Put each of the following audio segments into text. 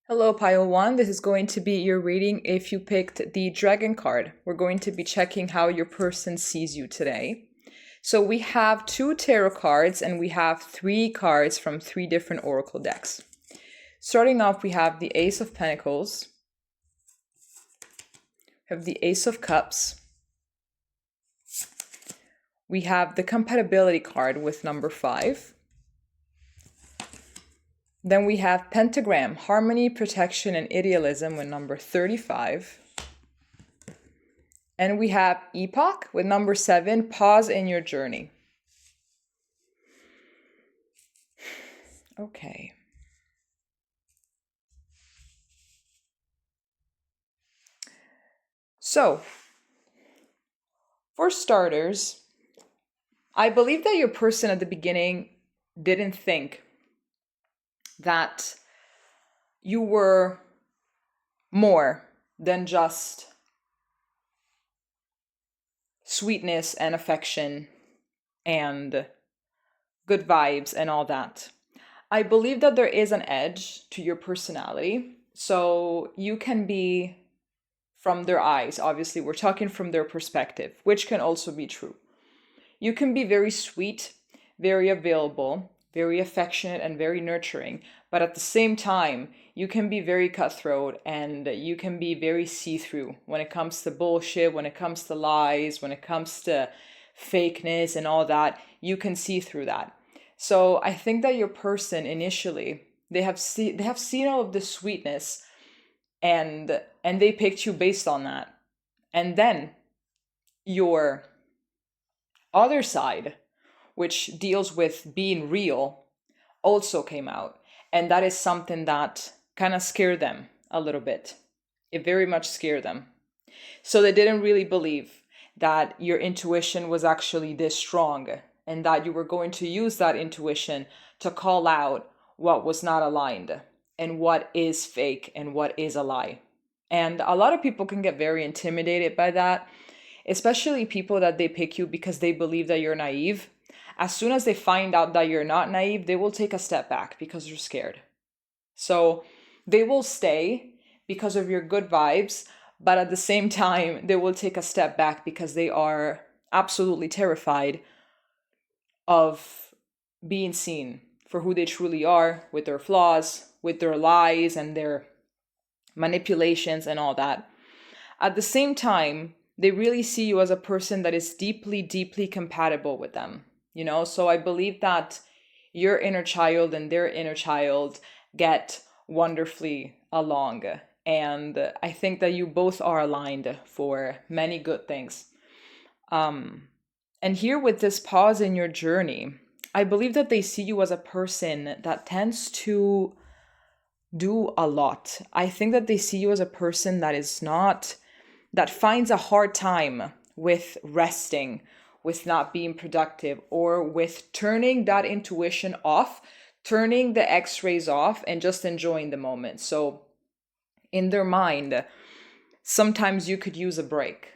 Hello, Pile 1. This is going to be your reading if you picked the Dragon card. We're going to be checking how your person sees you today. So we have 2 tarot cards and we have 3 cards from 3 different oracle decks. Starting off, we have the Ace of Pentacles, we have the Ace of Cups, we have the Compatibility card with number 5. Then we have Pentagram, Harmony, Protection, and Idealism with number 35. And we have Epoch with number 7, Pause in Your Journey. Okay. So, for starters, I believe that your person at the beginning didn't think that you were more than just sweetness and affection and good vibes and all that. I believe that there is an edge to your personality. So you can be from their eyes. Obviously, we're talking from their perspective, which can also be true. You can be very sweet, very available, very affectionate, and very nurturing. But at the same time, you can be very cutthroat and you can be very see-through when it comes to bullshit, when it comes to lies, when it comes to fakeness and all that. You can see through that. So I think that your person initially, they have seen all of the sweetness and they picked you based on that. And then your other side, which deals with being real, also came out. And that is something that kind of scared them a little bit. It very much scared them. So they didn't really believe that your intuition was actually this strong and that you were going to use that intuition to call out what was not aligned and what is fake and what is a lie. And a lot of people can get very intimidated by that, especially people that they pick you because they believe that you're naive. As soon as they find out that you're not naive, they will take a step back because they're scared. So they will stay because of your good vibes, but at the same time, they will take a step back because they are absolutely terrified of being seen for who they truly are, with their flaws, with their lies and their manipulations and all that. At the same time, they really see you as a person that is deeply, deeply compatible with them. So I believe that your inner child and their inner child get wonderfully along. And I think that you both are aligned for many good things. And here with this pause in your journey, I believe that they see you as a person that tends to do a lot. I think that they see you as a person that finds a hard time with resting, with not being productive, or with turning that intuition off, turning the x-rays off and just enjoying the moment. So in their mind, sometimes you could use a break.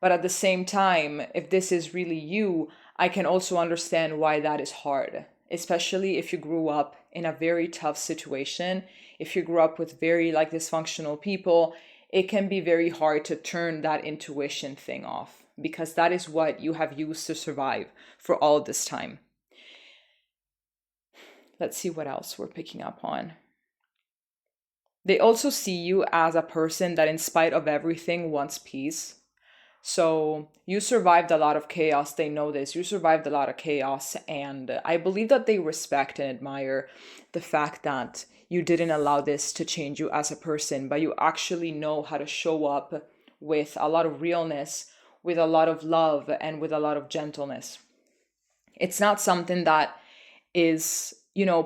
But at the same time, if this is really you, I can also understand why that is hard, especially if you grew up in a very tough situation. If you grew up with very dysfunctional people, it can be very hard to turn that intuition thing off because that is what you have used to survive for all this time. Let's see what else we're picking up on. They also see you as a person that, in spite of everything, wants peace. So you survived a lot of chaos. They know this. You survived a lot of chaos. And I believe that they respect and admire the fact that you didn't allow this to change you as a person, but you actually know how to show up with a lot of realness, with a lot of love, and with a lot of gentleness. It's not something that is,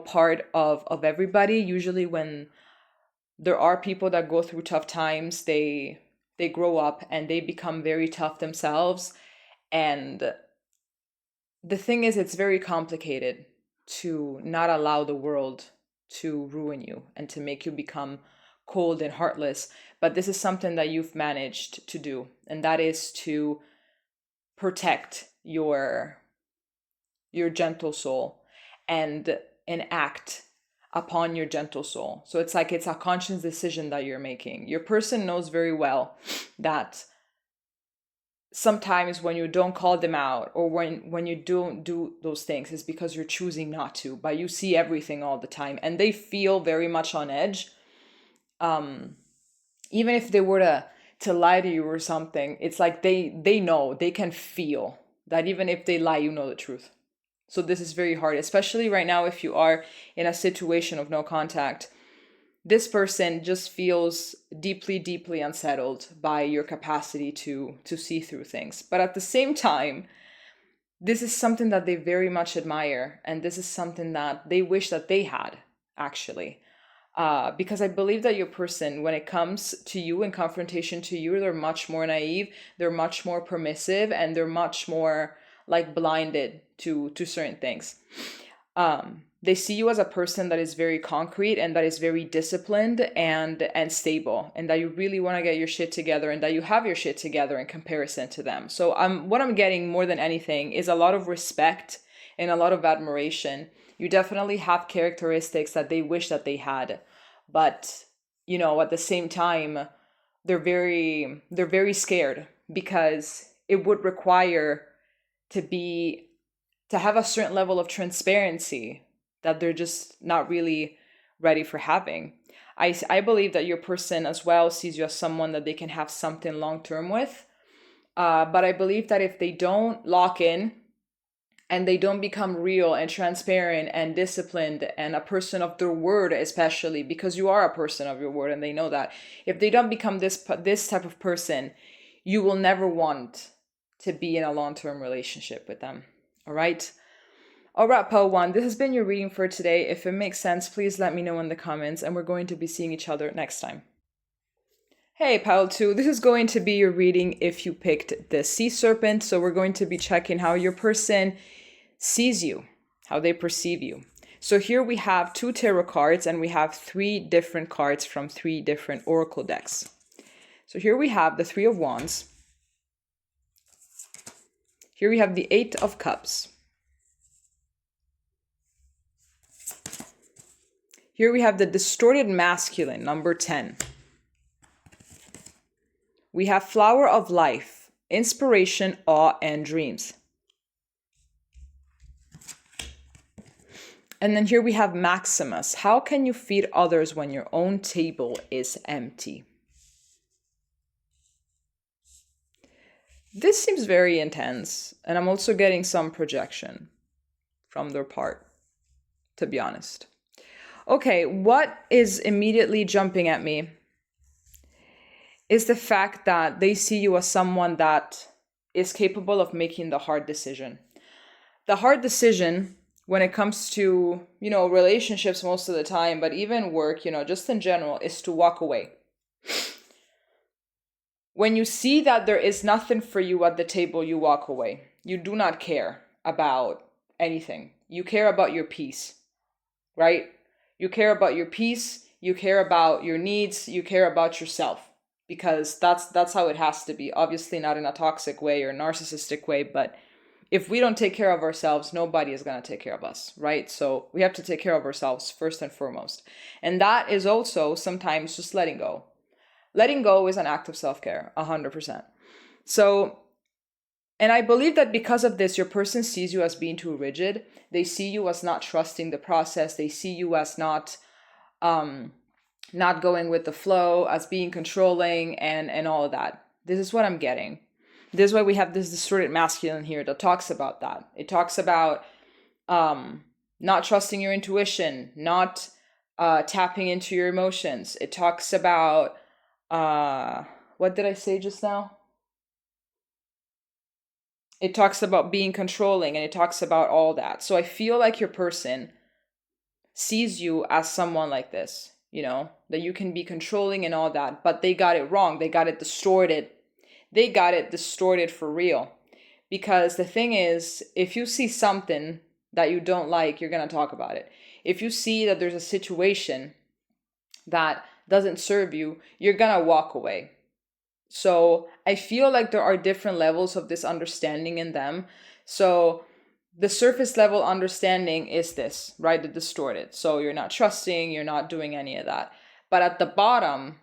part of everybody. Usually when there are people that go through tough times, they grow up and they become very tough themselves. And the thing is, it's very complicated to not allow the world to ruin you and to make you become cold and heartless. But this is something that you've managed to do, and that is to protect your gentle soul and act upon your gentle soul. So it's like it's a conscious decision that you're making. Your person knows very well that sometimes when you don't call them out, or when you don't do those things, is because you're choosing not to, but you see everything all the time, and they feel very much on edge. Even if they were to lie to you or something, it's like they know, they can feel that even if they lie, you know the truth. So this is very hard, especially right now if you are in a situation of no contact. This person just feels deeply, deeply unsettled by your capacity to see through things. But at the same time, this is something that they very much admire, and this is something that they wish that they had, actually. Because I believe that your person, when it comes to you, in confrontation to you, they're much more naive, they're much more permissive, and they're much more like blinded to certain things. They see you as a person that is very concrete and that is very disciplined and stable, and that you really want to get your shit together, and that you have your shit together in comparison to them. So what I'm getting more than anything is a lot of respect and a lot of admiration. You definitely have characteristics that they wish that they had, but at the same time, they're very scared, because it would require to have a certain level of transparency that they're just not really ready for having. I believe that your person as well sees you as someone that they can have something long term with. But I believe that if they don't lock in, and they don't become real and transparent and disciplined and a person of their word, especially because you are a person of your word and they know that, if they don't become this type of person, you will never want to be in a long-term relationship with them. All right, Pile 1, this has been your reading for today. If it makes sense, please let me know in the comments, and we're going to be seeing each other next time. Hey, Pile 2, this is going to be your reading if you picked the Sea Serpent. So we're going to be checking how your person sees you, how they perceive you. So here we have 2 tarot cards, and we have 3 different cards from 3 different oracle decks. So here we have the 3 of Wands. Here we have the 8 of Cups. Here we have the distorted masculine, number 10. We have Flower of Life, inspiration, awe, and dreams. And then here we have Maximus. How can you feed others when your own table is empty? This seems very intense, and I'm also getting some projection from their part, to be honest. Okay, what is immediately jumping at me is the fact that they see you as someone that is capable of making the hard decision. The hard decision when it comes to, relationships most of the time, but even work, just in general, is to walk away. When you see that there is nothing for you at the table, you walk away. You do not care about anything. You care about your peace, right? You care about your peace. You care about your needs. You care about yourself. Because that's how it has to be. Obviously not in a toxic way or narcissistic way, but if we don't take care of ourselves, nobody is going to take care of us, right? So we have to take care of ourselves first and foremost. And that is also sometimes just letting go. Letting go is an act of self-care, 100%. So, and I believe that because of this, your person sees you as being too rigid. They see you as not trusting the process. They see you as not going with the flow, as being controlling, and all of that. This is what I'm getting. This is why we have this distorted masculine here that talks about that. It talks about not trusting your intuition, not tapping into your emotions. It talks about, what did I say just now? It talks about being controlling, and it talks about all that. So I feel like your person sees you as someone like this, that you can be controlling and all that, but they got it wrong. They got it distorted. They got it distorted for real. Because the thing is, if you see something that you don't like, you're going to talk about it. If you see that there's a situation that doesn't serve you, you're going to walk away. So I feel like there are different levels of this understanding in them. So the surface level understanding is this, right? The distorted. So you're not trusting, you're not doing any of that. But at the bottom,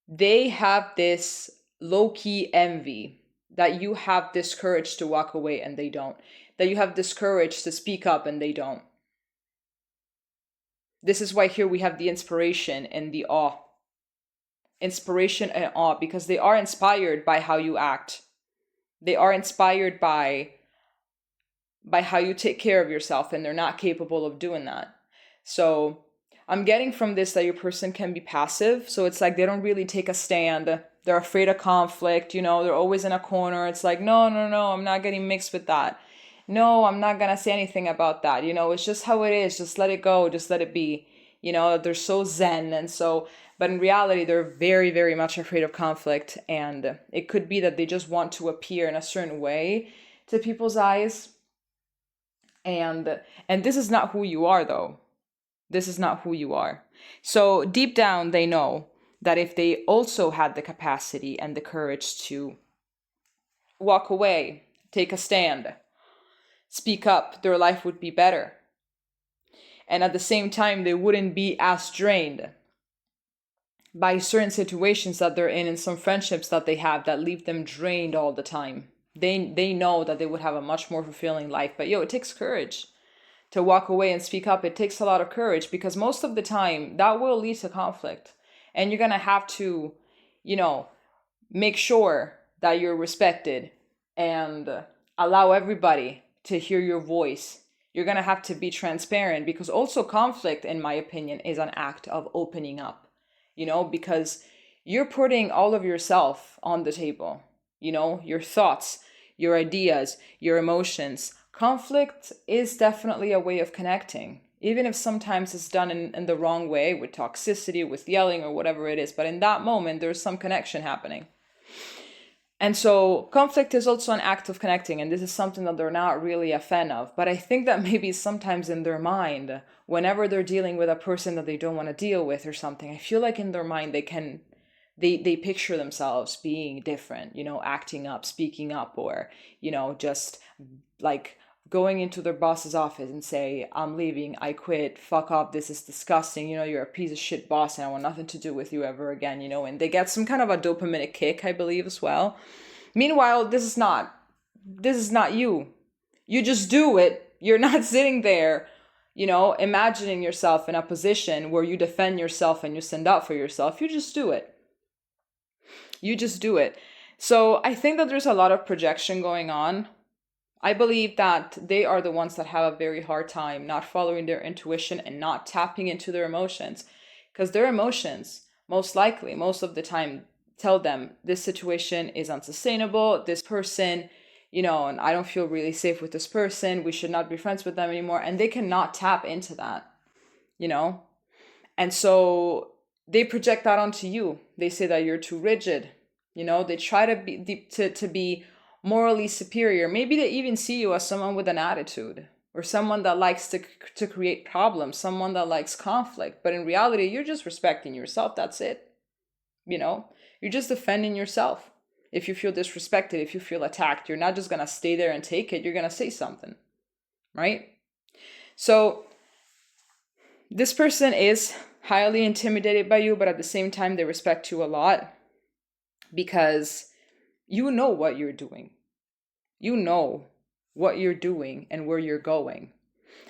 they have this low-key envy that you have this courage to walk away and they don't. That you have this courage to speak up and they don't. This is why here we have the inspiration and the awe. Inspiration and awe, because they are inspired by how you act. They are inspired by how you take care of yourself, and they're not capable of doing that. So I'm getting from this that your person can be passive. So it's like they don't really take a stand. They're afraid of conflict, they're always in a corner. It's like, no, I'm not getting mixed with that. No, I'm not going to say anything about that. It's just how it is. Just let it go. Just let it be. They're so zen. And so, but in reality, they're very, very much afraid of conflict. And it could be that they just want to appear in a certain way to people's eyes. And this is not who you are, though. This is not who you are. So deep down, they know that if they also had the capacity and the courage to walk away, take a stand, speak up, their life would be better. And at the same time, they wouldn't be as drained by certain situations that they're in and some friendships that they have that leave them drained all the time. They know that they would have a much more fulfilling life. But it takes courage to walk away and speak up. It takes a lot of courage, because most of the time that will lead to conflict. And you're going to have to, make sure that you're respected and allow everybody to hear your voice. You're going to have to be transparent, because also conflict, in my opinion, is an act of opening up, because you're putting all of yourself on the table, your thoughts, your ideas, your emotions. Conflict is definitely a way of connecting, even if sometimes it's done in the wrong way, with toxicity, with yelling, or whatever it is. But in that moment, there's some connection happening. And so conflict is also an act of connecting, and this is something that they're not really a fan of. But I think that maybe sometimes in their mind, whenever they're dealing with a person that they don't want to deal with or something, I feel like in their mind they picture themselves being different, acting up, speaking up, or, just like going into their boss's office and say, I'm leaving, I quit, fuck off, this is disgusting, you're a piece of shit boss and I want nothing to do with you ever again, and they get some kind of a dopamine kick, I believe, as well. Meanwhile, this is not you. You just do it. You're not sitting there, imagining yourself in a position where you defend yourself and you stand up for yourself. You just do it. You just do it. So I think that there's a lot of projection going on. I believe that they are the ones that have a very hard time not following their intuition and not tapping into their emotions, because their emotions, most likely, most of the time, tell them this situation is unsustainable. This person, and I don't feel really safe with this person. We should not be friends with them anymore. And they cannot tap into that, And so they project that onto you. They say that you're too rigid. They try to be morally superior. Maybe they even see you as someone with an attitude, or someone that likes to create problems, someone that likes conflict. But in reality, you're just respecting yourself. That's it. You're just defending yourself. If you feel disrespected, if you feel attacked, you're not just going to stay there and take it. You're going to say something, right? So this person is highly intimidated by you, but at the same time, they respect you a lot, because you know what you're doing. You know what you're doing and where you're going.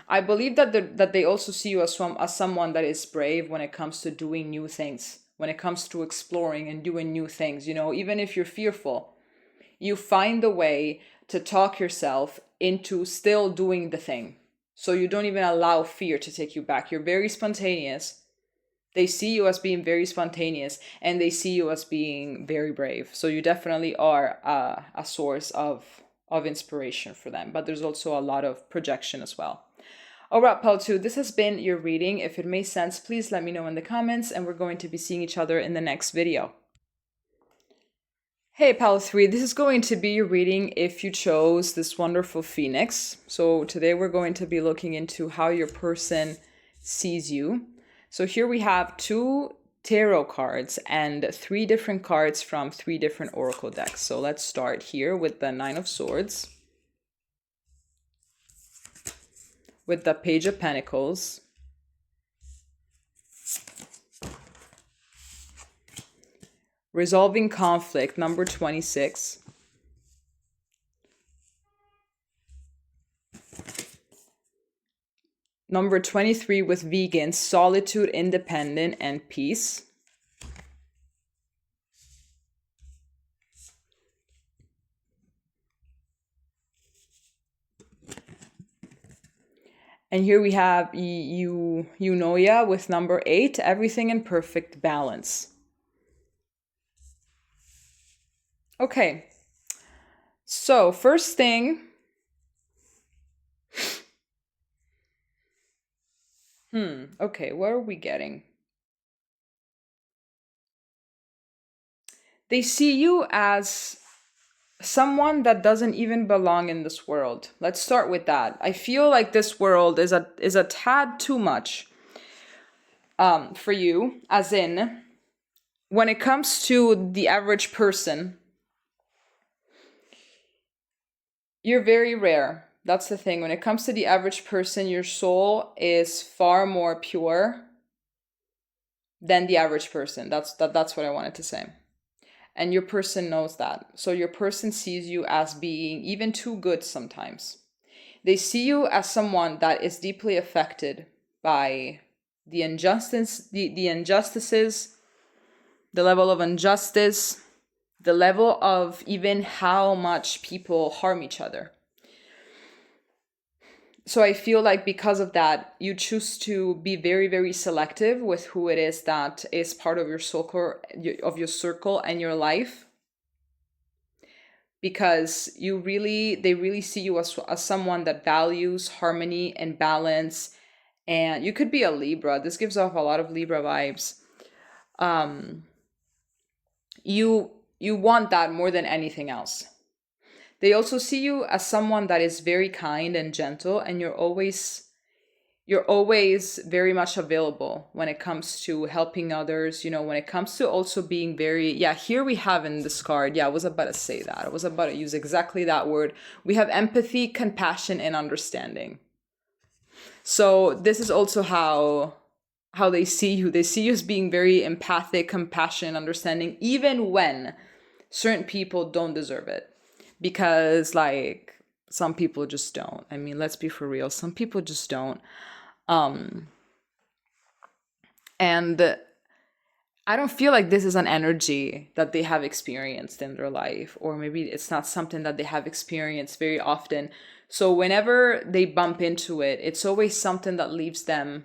I believe that they also see you as someone that is brave when it comes to doing new things, when it comes to exploring and doing new things. Even if you're fearful, you find a way to talk yourself into still doing the thing. So you don't even allow fear to take you back. You're very spontaneous. They see you as being very spontaneous, and they see you as being very brave. So you definitely are a source of inspiration for them. But there's also a lot of projection as well. All right, Pal 2, this has been your reading. If it made sense, please let me know in the comments, and we're going to be seeing each other in the next video. Hey, Pal 3, this is going to be your reading if you chose this wonderful Phoenix. So today we're going to be looking into how your person sees you. So here we have 2 tarot cards and 3 different cards from 3 different oracle decks. So let's start here with the 9 of Swords, with the Page of Pentacles. Resolving conflict, number 26. Number 23 with vegans, solitude, independent, and peace. And here we have Eunoia with number 8, everything in perfect balance. Okay, so first thing, okay, what are we getting? They see you as someone that doesn't even belong in this world. Let's start with that. I feel like this world is a tad too much for you, as in, when it comes to the average person, you're very rare. That's the thing. When it comes to the average person, your soul is far more pure than the average person. That's what I wanted to say. And your person knows that. So your person sees you as being even too good sometimes. They see you as someone that is deeply affected by the injustices, the level of injustice, the level of even how much people harm each other. So I feel like because of that, you choose to be very, very selective with who it is that is part of your circle and your life. Because they really see you as someone that values harmony and balance. And you could be a Libra. This gives off a lot of Libra vibes. You want that more than anything else. They also see you as someone that is very kind and gentle, and you're always very much available when it comes to helping others, when it comes to also being very, here we have in this card, I was about to say that. I was about to use exactly that word. We have empathy, compassion, and understanding. So this is also how they see you. They see you as being very empathic, compassionate, understanding, even when certain people don't deserve it. Because, like, some people just don't. I mean, let's be for real. Some people just don't. And I don't feel like this is an energy that they have experienced in their life, or maybe it's not something that they have experienced very often. So whenever they bump into it, it's always something that leaves them,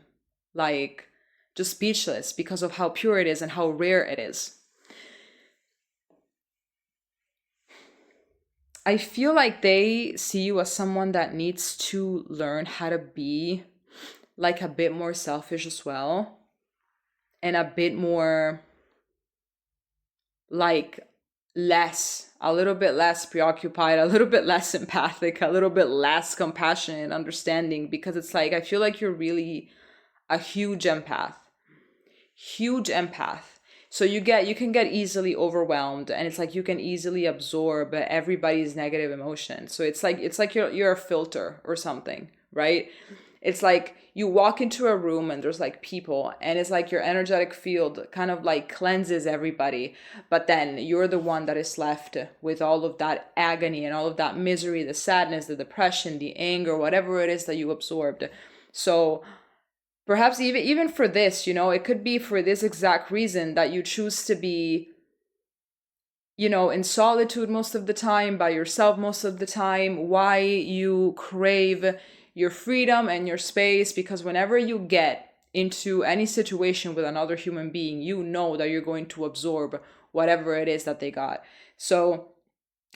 like, just speechless because of how pure it is and how rare it is. I feel like they see you as someone that needs to learn how to be, like, a bit more selfish as well, and a bit more, like, a little bit less preoccupied, a little bit less empathic, a little bit less compassionate and understanding, because it's like, I feel like you're really a huge empath. So you can get easily overwhelmed, and it's like you can easily absorb everybody's negative emotion. So it's like you're a filter or something, right? It's like you walk into a room and there's like people, and it's like your energetic field kind of like cleanses everybody, but then you're the one that is left with all of that agony and all of that misery, the sadness, the depression, the anger, whatever it is that you absorbed. So perhaps even for this, it could be for this exact reason that you choose to be, in solitude most of the time, by yourself most of the time, why you crave your freedom and your space, because whenever you get into any situation with another human being, you know that you're going to absorb whatever it is that they got. So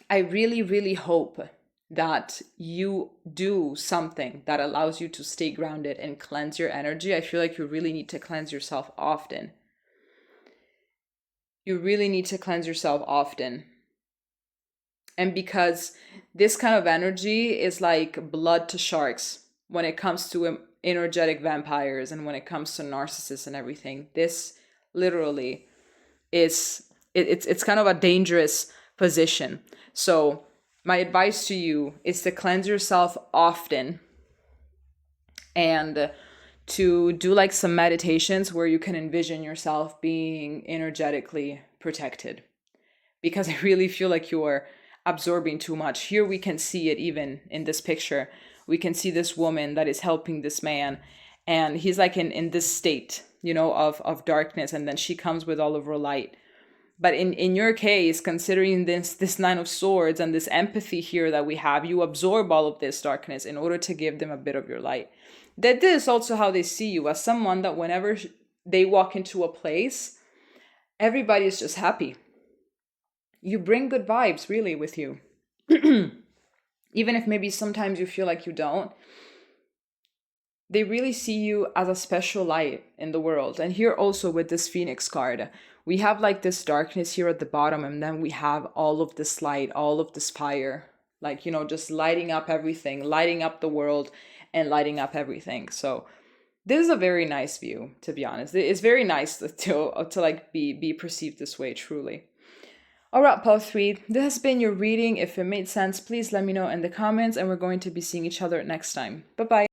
I really, really hope that you do something that allows you to stay grounded and cleanse your energy. I feel like you really need to cleanse yourself often. And because this kind of energy is like blood to sharks when it comes to energetic vampires and when it comes to narcissists and everything. This literally is, it's kind of a dangerous position. So my advice to you is to cleanse yourself often and to do like some meditations where you can envision yourself being energetically protected, because I really feel like you are absorbing too much. Here we can see it even in this picture. We can see this woman that is helping this man, and he's like in this state, of darkness, and then she comes with all of her light. But in your case, considering this Nine of Swords and this empathy here that we have, you absorb all of this darkness in order to give them a bit of your light. That this is also how they see you, as someone that whenever they walk into a place, everybody is just happy. You bring good vibes, really, with you. Even if maybe sometimes you feel like you don't, they really see you as a special light in the world. And here also with this Phoenix card, we have like this darkness here at the bottom, and then we have all of this light, all of this fire, like, just lighting up everything, lighting up the world and lighting up everything. So this is a very nice view, to be honest. It's very nice to like be perceived this way, truly. All right, Paul 3, this has been your reading. If it made sense, please let me know in the comments, and we're going to be seeing each other next time. Bye-bye.